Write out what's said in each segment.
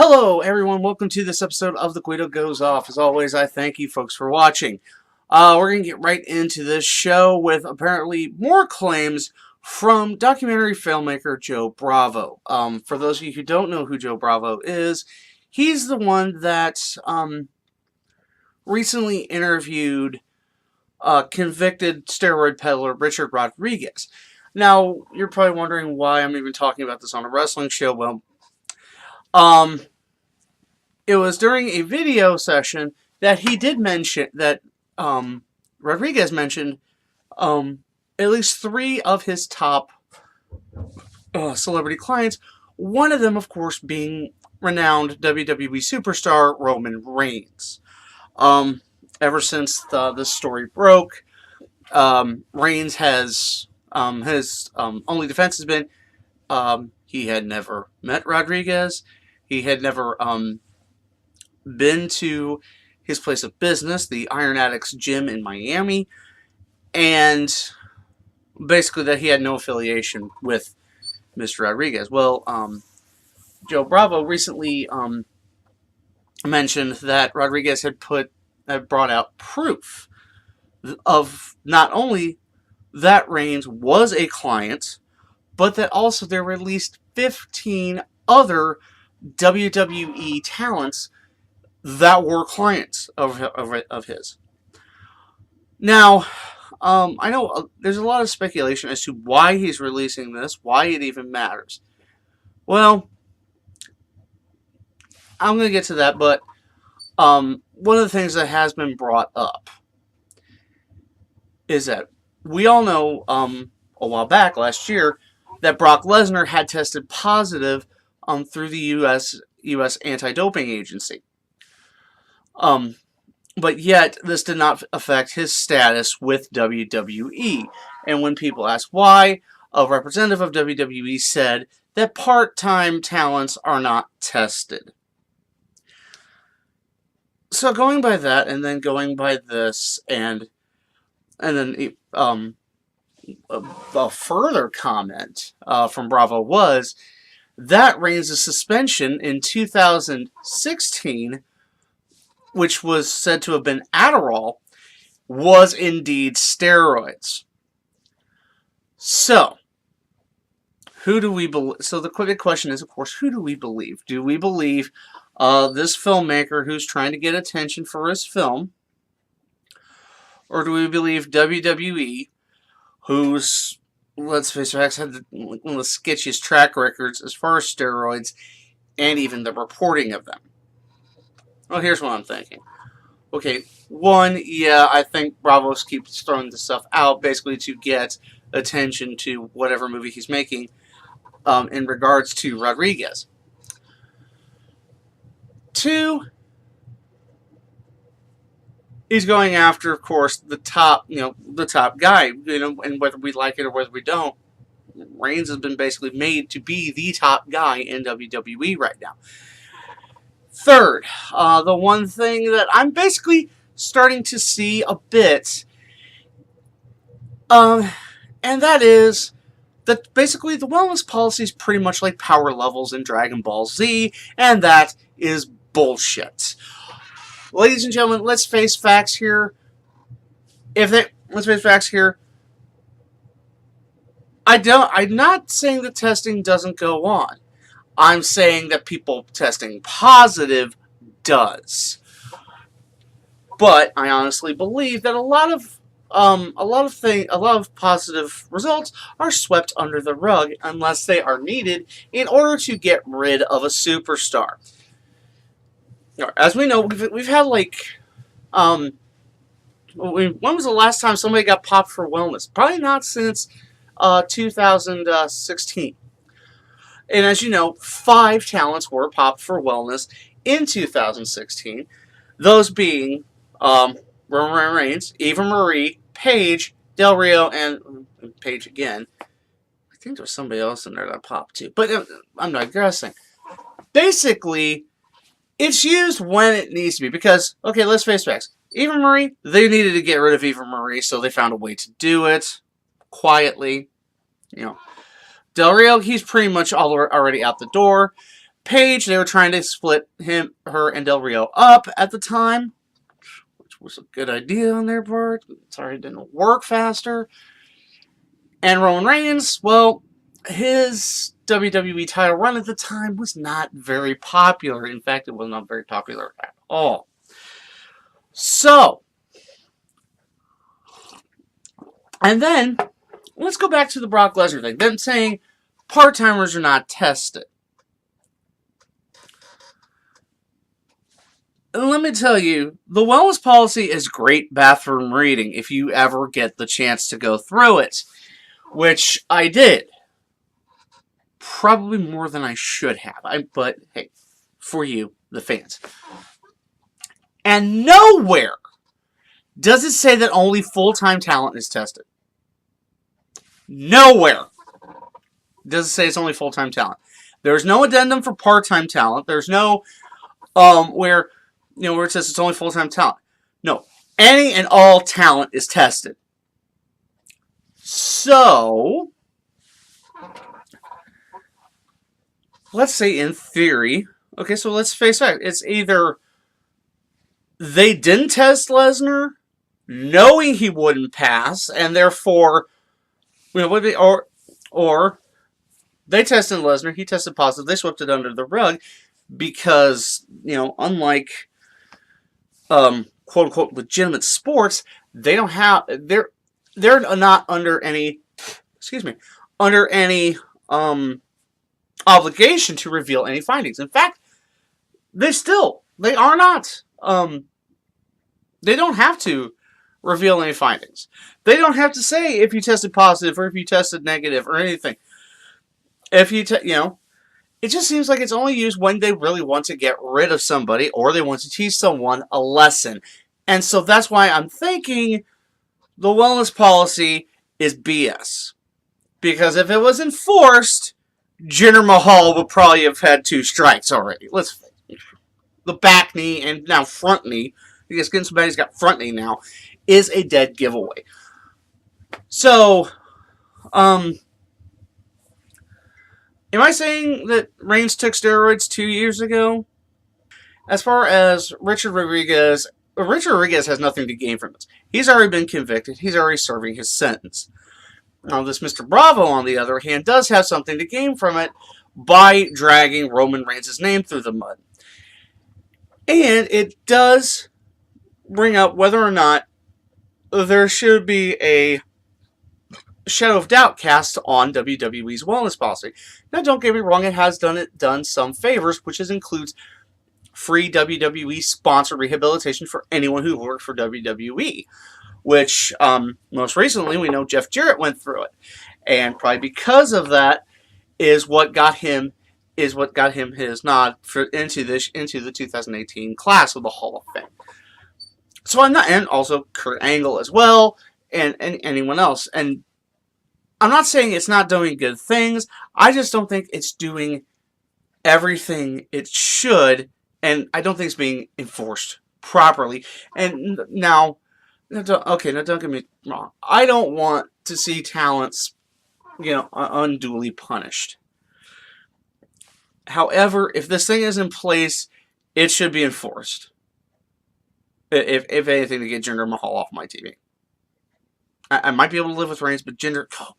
Hello, everyone. Welcome to this episode of The Guido Goes Off. As always, I thank you folks for watching. We're going to get right into this show with apparently more claims from documentary filmmaker Joe Bravo. For those of you who don't know who Joe Bravo is, he's the one that recently interviewed convicted steroid peddler Richard Rodriguez. Now, you're probably wondering why I'm even talking about this on a wrestling show. Well, it was during a video session that he did mention that Rodriguez mentioned at least 3 of his top celebrity clients. One of them, of course, being renowned WWE superstar Roman Reigns. Ever since this story broke, Reigns has his only defense has been he had never met Rodriguez. He had never been to his place of business, the Iron Addicts gym in Miami, and basically that he had no affiliation with Mr. Rodriguez. Well, Joe Bravo recently mentioned that Rodriguez had brought out proof of not only that Reigns was a client, but that also there were at least 15 other WWE talents that were clients of his. Now, I know there's a lot of speculation as to why he's releasing this, why it even matters. Well, I'm going to get to that, but one of the things that has been brought up is that we all know a while back, last year, that Brock Lesnar had tested positive through the U.S. Anti-Doping Agency. But yet, this did not affect his status with WWE. And when people asked why, a representative of WWE said that part-time talents are not tested. So going by that, and then going by this, and then a further comment from Bravo was that Reigns' suspension in 2016, which was said to have been Adderall, was indeed steroids. So, who do we believe? So the quick question is, of course, who do we believe? Do we believe this filmmaker who's trying to get attention for his film? Or do we believe WWE, who's, let's face it, had one of the sketchiest track records as far as steroids and even the reporting of them? Well, here's what I'm thinking. Okay, one, yeah, I think Bravo keeps throwing this stuff out basically to get attention to whatever movie he's making in regards to Rodriguez. 2, he's going after, of course, the top guy, and whether we like it or whether we don't, Reigns has been basically made to be the top guy in WWE right now. 3rd, the one thing that I'm basically starting to see a bit, and that is that basically the wellness policy is pretty much like power levels in Dragon Ball Z, and that is bullshit. Ladies and gentlemen, let's face facts here. Let's face facts here. I'm not saying that testing doesn't go on. I'm saying that people testing positive does. But I honestly believe that a lot of positive results are swept under the rug unless they are needed in order to get rid of a superstar. As we know, we've had like when was the last time somebody got popped for wellness? Probably not since 2016. And as you know, 5 talents were popped for wellness in 2016. Those being Roman Reigns, Eva Marie, Paige, Del Rio, and Paige again. I think there was somebody else in there that popped too. But I'm digressing. Basically, it's used when it needs to be. Because, okay, let's face facts. Eva Marie, they needed to get rid of Eva Marie, so they found a way to do it quietly. Del Rio, he's pretty much already out the door. Paige. They were trying to split her, and Del Rio up at the time, which was a good idea on their part. Sorry it didn't work faster. And Roman Reigns, well, his WWE title run at the time was not very popular. In fact, it was not very popular at all. So, and then, let's go back to the Brock Lesnar thing. Them saying part-timers are not tested. And let me tell you, the wellness policy is great bathroom reading if you ever get the chance to go through it. Which I did. Probably more than I should have. But, hey, for you, the fans. And nowhere does it say that only full-time talent is tested. Nowhere does it say it's only full-time talent. There's no addendum for part-time talent. There's no where it says it's only full-time talent. No, any and all talent is tested. So, let's say in theory, okay, so let's face it. It's either they didn't test Lesnar, knowing he wouldn't pass, and therefore, or they tested Lesnar, he tested positive, they swept it under the rug, because, unlike, quote-unquote, legitimate sports, they don't have, they're not under any, obligation to reveal any findings. In fact, they are not. They don't have to reveal any findings. They don't have to say if you tested positive or if you tested negative or anything. If you, it just seems like it's only used when they really want to get rid of somebody or they want to teach someone a lesson. And so that's why I'm thinking the wellness policy is BS. Because if it was enforced, Jinder Mahal would probably have had 2 strikes already. The back knee and now front knee, because getting somebody's got front knee now, is a dead giveaway. So, am I saying that Reigns took steroids 2 years ago? As far as Richard Rodriguez has nothing to gain from this. He's already been convicted. He's already serving his sentence. Now, this Mr. Bravo, on the other hand, does have something to gain from it by dragging Roman Reigns' name through the mud. And it does bring up whether or not there should be a shadow of doubt cast on WWE's wellness policy. Now, don't get me wrong, it has done some favors, which includes free WWE sponsored rehabilitation for anyone who worked for WWE. Which, most recently, we know Jeff Jarrett went through it. And probably because of that is what got him his nod into the 2018 class of the Hall of Fame. So and also Kurt Angle as well, and anyone else. And I'm not saying it's not doing good things. I just don't think it's doing everything it should, and I don't think it's being enforced properly. And now, don't get me wrong. I don't want to see talents, unduly punished. However, if this thing is in place, it should be enforced. If anything, to get Jinder Mahal off my TV. I might be able to live with Reigns, but Jinder... Oh, God.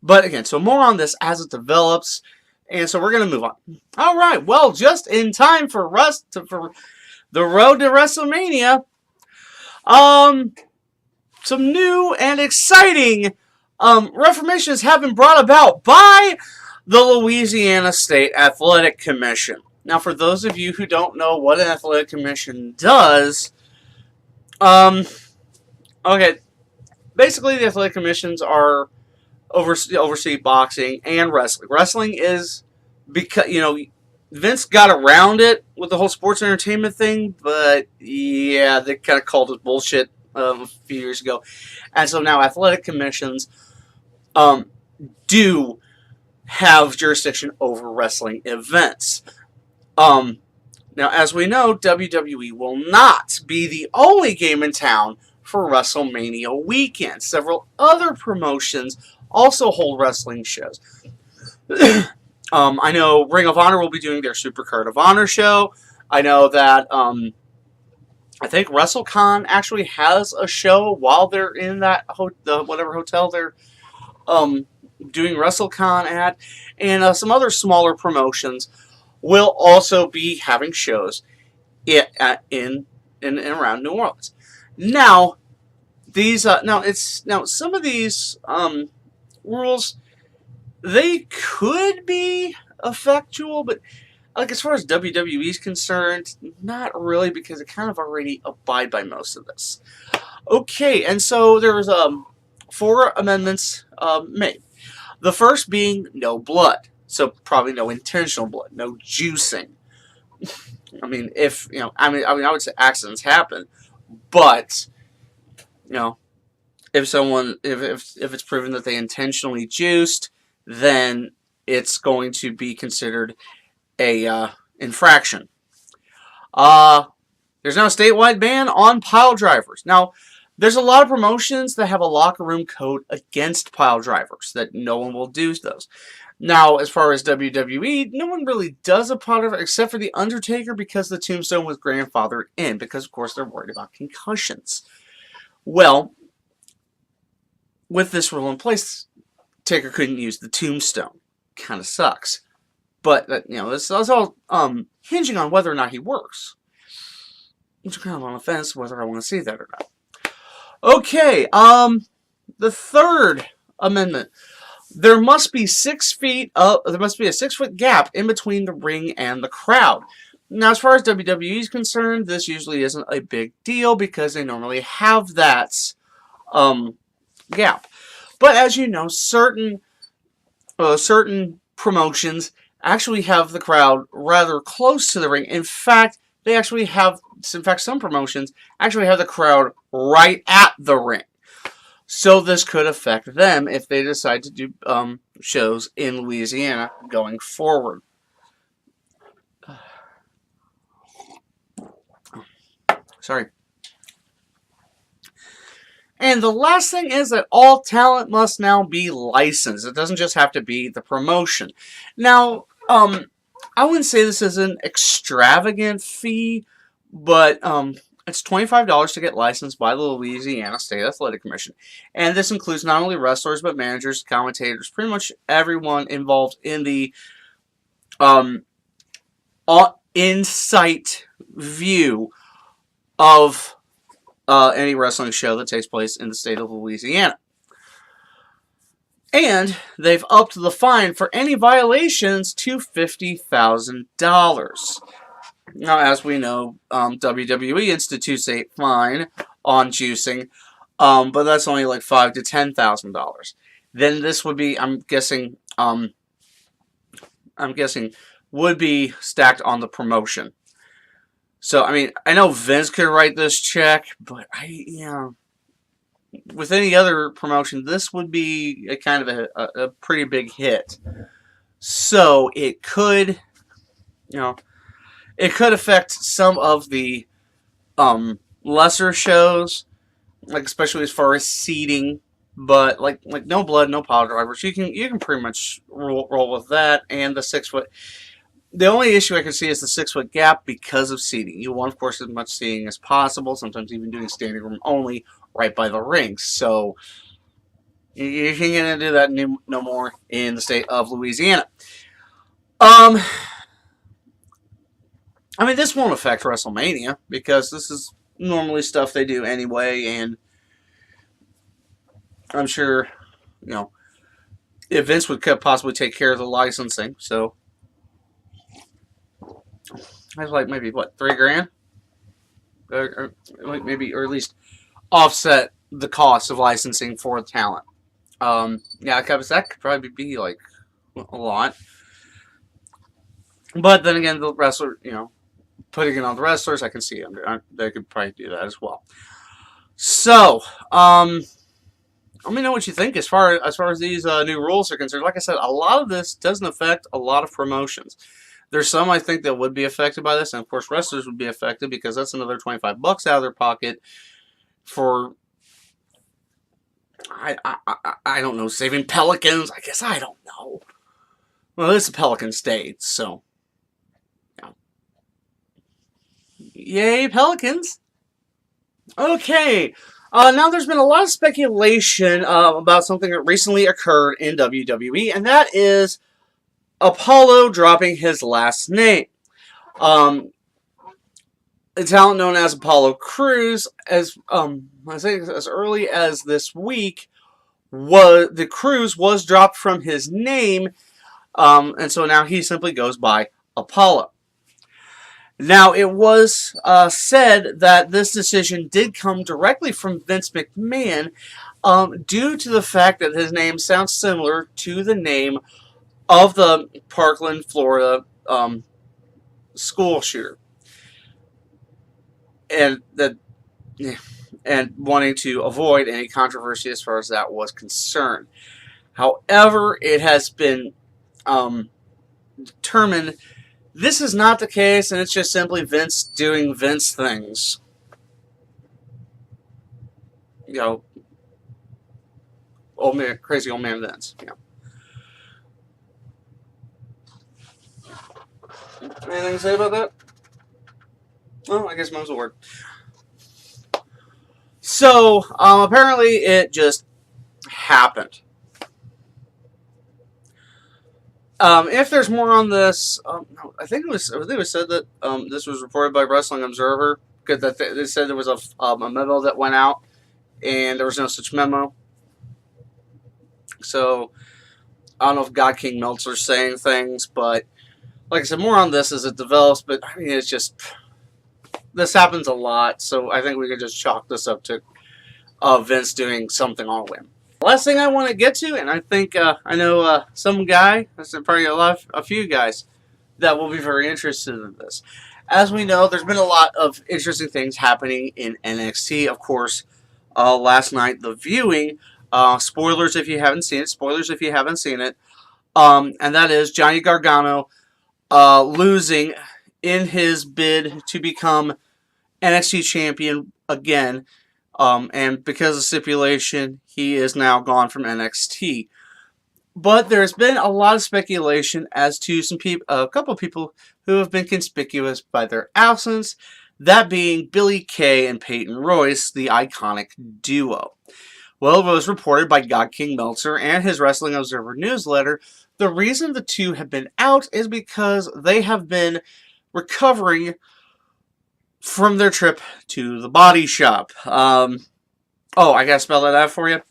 But again, so more on this as it develops. And so we're going to move on. All right, well, just in time for the road to WrestleMania... some new and exciting reformations have been brought about by the Louisiana State Athletic Commission. Now, for those of you who don't know what an athletic commission does, okay, basically the athletic commissions are oversee boxing and wrestling. Wrestling is because, Vince got around it with the whole sports entertainment thing, but yeah, they kind of called it bullshit a few years ago. And so now athletic commissions do have jurisdiction over wrestling events. Now, as we know, WWE will not be the only game in town for WrestleMania weekend. Several other promotions also hold wrestling shows. I know Ring of Honor will be doing their Supercard of Honor show. I know that I think WrestleCon actually has a show while they're in that whatever hotel they're um, doing WrestleCon at, and some other smaller promotions will also be having shows in and around New Orleans. Now, some of these rules, they could be effectual, but like as far as WWE is concerned, not really, because they kind of already abide by most of this. Okay, and so there was 4 amendments made. The first being no blood, so probably no intentional blood, no juicing. I mean, I would say accidents happen, but if it's proven that they intentionally juiced, then it's going to be considered a infraction. There's now a statewide ban on pile drivers. Now, there's a lot of promotions that have a locker room code against pile drivers, that no one will do those. Now, as far as WWE, no one really does a pile driver except for The Undertaker, because the Tombstone was grandfathered in, because of course they're worried about concussions. Well, with this rule in place, Taker couldn't use the Tombstone. Kind of sucks. But, this is all hinging on whether or not he works. Which is kind of on the fence whether I want to see that or not. Okay, the third amendment. There must be 6 feet there must be a 6-foot gap in between the ring and the crowd. Now, as far as WWE is concerned, this usually isn't a big deal because they normally have that gap. But as you know, certain promotions actually have the crowd rather close to the ring. In fact, some promotions actually have the crowd right at the ring. So this could affect them if they decide to do shows in Louisiana going forward. Sorry. And the last thing is that all talent must now be licensed. It doesn't just have to be the promotion. Now, I wouldn't say this is an extravagant fee, but it's $25 to get licensed by the Louisiana State Athletic Commission. And this includes not only wrestlers, but managers, commentators, pretty much everyone involved in the in-sight view of any wrestling show that takes place in the state of Louisiana. And they've upped the fine for any violations to $50,000. Now, as we know, WWE institutes a fine on juicing, but that's only like $5,000 to $10,000. Then this would be, I'm guessing, would be stacked on the promotion. So, I mean, I know Vince could write this check, but with any other promotion, this would be a kind of a pretty big hit. So it could, it could affect some of the lesser shows, like especially as far as seating. But like no blood, no pile drivers. You can pretty much roll with that, and the 6-foot. The only issue I can see is the 6-foot gap because of seating. You want, of course, as much seating as possible. Sometimes even doing standing room only right by the rings. So you ain't gonna do that no more in the state of Louisiana. I mean, this won't affect WrestleMania because this is normally stuff they do anyway, and I'm sure, if Vince would possibly take care of the licensing, so that's like maybe what, $3,000, or at least offset the cost of licensing for the talent. Because that could probably be like a lot. But then again, the wrestler, putting it on the wrestlers, I can see them. They could probably do that as well. So, let me know what you think as far as these new rules are concerned. Like I said, a lot of this doesn't affect a lot of promotions. There's some I think that would be affected by this, and of course wrestlers would be affected because that's another $25 out of their pocket for I don't know, saving pelicans. I guess I don't know. Well, this is Pelican State, so yeah. Yay, Pelicans! Okay. Now there's been a lot of speculation about something that recently occurred in WWE, and that is Apollo dropping his last name. A talent known as Apollo Crews, as I think as early as this week, the Crews was dropped from his name, and so now he simply goes by Apollo. Now, it was said that this decision did come directly from Vince McMahon due to the fact that his name sounds similar to the name of the Parkland, Florida school shooter. And that, and wanting to avoid any controversy as far as that was concerned. However, it has been determined this is not the case, and it's just simply Vince doing Vince things. You know, old man, crazy old man Vince. You know. Anything to say about that? Well, I guess most will work. So, apparently it just happened. If there's more on this, I think it was said that this was reported by Wrestling Observer, because they said there was a memo that went out, and there was no such memo. So, I don't know if God King Meltzer's saying things, but like I said, more on this as it develops, but I mean, it's just, this happens a lot, so I think we could just chalk this up to Vince doing something on a whim. Last thing I want to get to, and I think I know some guy, probably a few guys, that will be very interested in this. As we know, there's been a lot of interesting things happening in NXT. Of course, last night, the viewing, spoilers if you haven't seen it, and that is Johnny Gargano losing in his bid to become NXT champion again. And because of stipulation, he is now gone from NXT. But there's been a lot of speculation as to a couple of people who have been conspicuous by their absence, that being Billie Kay and Peyton Royce, the iconic duo. Well, it was reported by God King Meltzer and his Wrestling Observer newsletter, the reason the two have been out is because they have been recovering from their trip to the body shop. Oh, I gotta spell that out for you.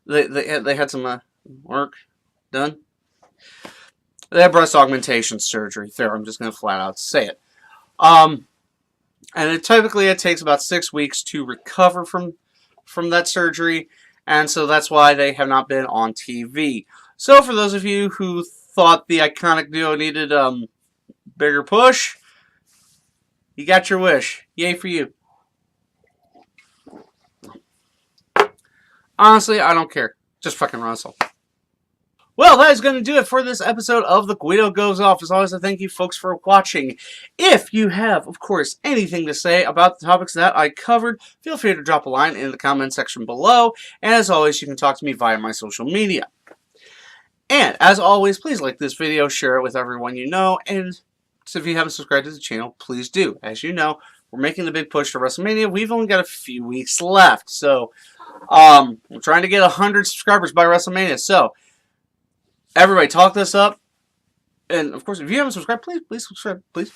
They had some work done. They had breast augmentation surgery. There, I'm just gonna flat out say it. And it takes about 6 weeks to recover from that surgery, and so that's why they have not been on TV. So for those of you who thought the iconic duo needed bigger push, you got your wish. Yay for you. Honestly, I don't care. Just fucking wrestle. Well, that is going to do it for this episode of The Guido Goes Off. As always, I thank you folks for watching. If you have, of course, anything to say about the topics that I covered, feel free to drop a line in the comment section below. And as always, you can talk to me via my social media. And as always, please like this video, share it with everyone you know, and so if you haven't subscribed to the channel, please do. As you know, we're making the big push to WrestleMania. We've only got a few weeks left, so I'm trying to get 100 subscribers by WrestleMania. So everybody, talk this up, and of course, if you haven't subscribed, please subscribe, please.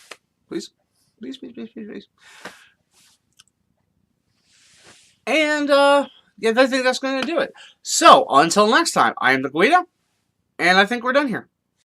And yeah, I think that's going to do it. So until next time, I am the Guido, and I think we're done here.